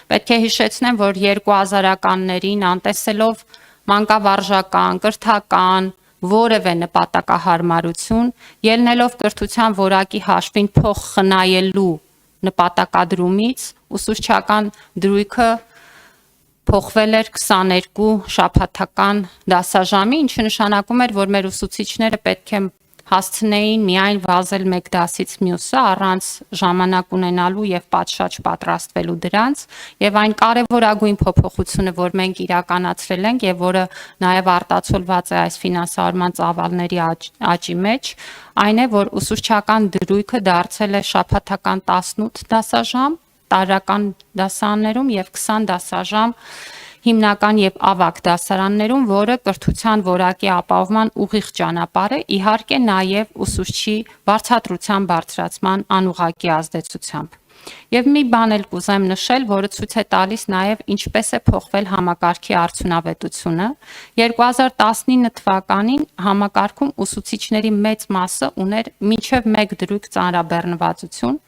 Պետք է հիշեցնեմ, որ 2000-ականներին անտեսելով մանկավարժական, կրթական, որևէ նպատակահարմարություն, ելնելով կրթության որակի հաշվին փող խնայելու նպատակադրումից, ուսուցչական դրույքը փոխվել էր 22 շաբաթական դասաժամի, ինչը նշանակում էր, որ մեր ուսուցիչները պետք է հասցնեին միայն վազել մեկ դասից մյուսը առանց ժամանակ ունենալու եւ պատշաճ պատրաստվելու դրանց, եւ այն կարեւորագույն փոփոխությունը, որ մենք իրականացրել ենք եւ որը նաեւ արտացոլված է այս ֆինանսավորման ծավալների աճի մեջ, այն է, որ ուսուցչական դրույքը դարձել է շաբաթական 18 դասաժամ տարրական դասարաններում եւ 20 դասաժամ հիմնական եւ ավագ դասարաններում, որը կրթության որակի ապահովման ուղիղ ճանապարհ է, իհարկե նաեւ ուսուցչի վարձատրության բարձրացման անուղղակի ազդեցությամբ։ Եվ մի բան էլ կուզեմ նշել, որը ցույց է տալիս նաեւ ինչպես է փոխվել համակարգի արդյունավետությունը։ 2019 թվականին համակարգում ուսուցիչների մեծ մասը ուներ մինչև 1 դրույք ծանրաբեռնվածություն,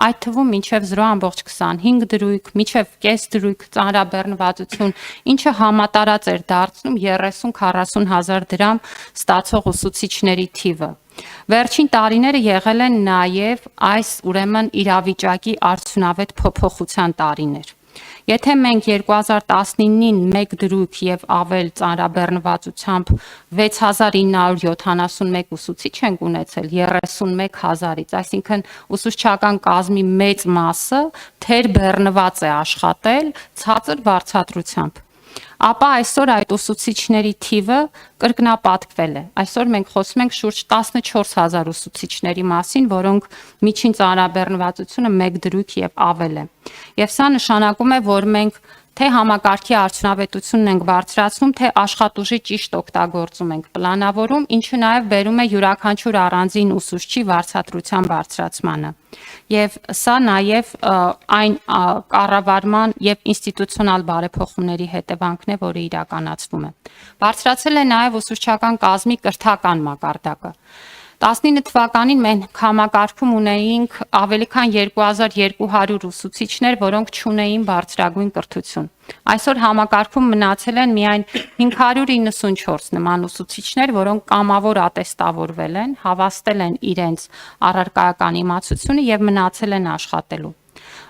այդ թվում մինչև 0.25 դրույք, մինչև կես դրույք ծանրաբեռնվածություն, ինչը համատարած էր դարձնում 30-40 հազար դրամ ստացող ուսուցիչների թիվը։ Վերջին տարիները եղել են նաև այս ուրեմն իրավիճակի արդյունավետ փոփոխության տարիներ։ Եթե մենք 2019-ին 1 դրույք եւ ավել ծանրաբեռնվածությամբ 6971 ուսուցիչ ենք ունեցել 31 հազարից, այսինքն ուսուցչական կազմի մեծ մասը թերբեռնված է աշխատել ցածր վարձատրությամբ, ապա այսօր այդ ուսուցիչների թիվը կրկնապատկվել է։ Այսօր մենք խոսում ենք շուրջ 14000 ուսուցիչների մասին, որոնք միջին ծանրաբեռնվածությունը 1 դրույք եւ ավել է։ Եվ սա նշանակում է, որ մենք թե համակարգի արդյունավետությունն ենք բարձրացնում, թե աշխատուժի ճիշտ օգտագործում ենք պլանավորում, ինչը նաև բերում է յուրաքանչյուր առանձին ուսուցչի վարձատրության բարձրացմանը։ Եվ սա նաև այն կառավարման եւ ինստիտուցիոնալ բարեփոխումների հետևանքն է, որը իրականացվում է։ Բարձրացել է նաև ուսուցչական կազմի կրթական մակարդակը։ 19 թվականին մենք համակարգում ունեինք ավելի քան 2200 ուսուցիչներ, որոնք չունեին բարձրագույն կրթություն։ Այսօր համակարգում մնացել են միայն 594 նման ուսուցիչներ, որոնք կամավոր ատեստավորվել են, հավաստել են իրենց առարկայական իմացությունը եւ մնացել են աշխատելու։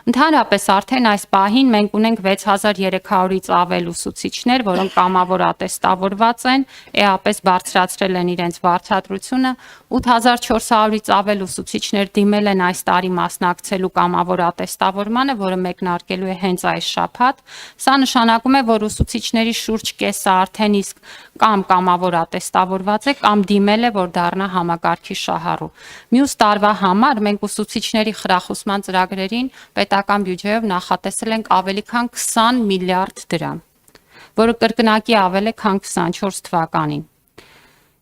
Ընդհանրապես արդեն այս պահին մենք ունենք 6300-ից ավել ուսուցիչներ, որոնք կամավոր ատեստավորված են, էապես բարձրացրել են իրենց վարձատրությունը, 8400-ից ավել ուսուցիչներ դիմել են այս տարի մասնակցելու կամավոր ատեստավորմանը, որը մեկնարկելու է հենց այս շաբաթ։ Սա նշանակում է, որ ուսուցիչների շուրջ կեսը արդեն իսկ կամ կամավոր ատեստավորված է, կամ դիմել է, որ դառնա համակարգի շահառու։ Մյուս տարվա համար մենք ուսուցիչների խրախուսման ծրագրերին պետական բյուջեով նախատեսել ենք ավելի քան 20 միլիարդ դրամ, որը կրկնակի ավել է, քան 24 թվականին։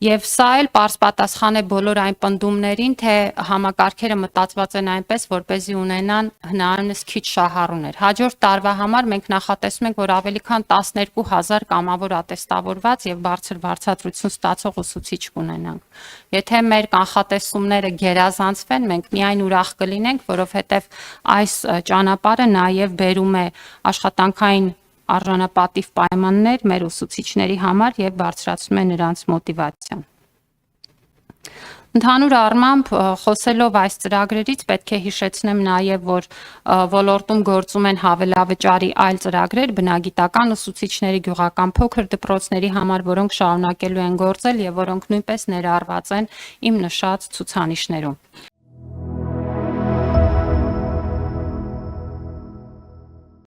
Եվ սա էլ պարզ պատասխան է բոլոր այն պնդումներին, թե համակարգերը մտածված են այնպես, որպեսզի ունենան հնարավորինս քիչ շահառուներ։ Հաջորդ տարվա համար մենք նախատեսում ենք, որ ավելի քան 12000 կամավոր ատեստավորված եւ բարձր վարձատրություն ստացող ուսուցիչ կունենանք։ Եթե մեր կանխատեսումները գերազանցվեն, մենք միայն ուրախ կլինենք, որովհետեւ այս ճանապարհը նաեւ բերում է աշխատանքային արժանապատիվ պայմաններ մեր ուսուցիչների համար եւ բարձրացնում է նրանց մոտիվացիան։ Ընդհանուր առմամբ խոսելով այս ծրագրերից պետք է հիշեցնեմ նաև, որ ոլորտում գործում են հավելավճարի այլ ծրագրեր բնագիտական ուսուցիչների, գյուղական փոքր դպրոցների համար, որոնք շարունակելու են գործել եւ որոնք նույնպես ներառված են իմ նշած ցուցանիշներում։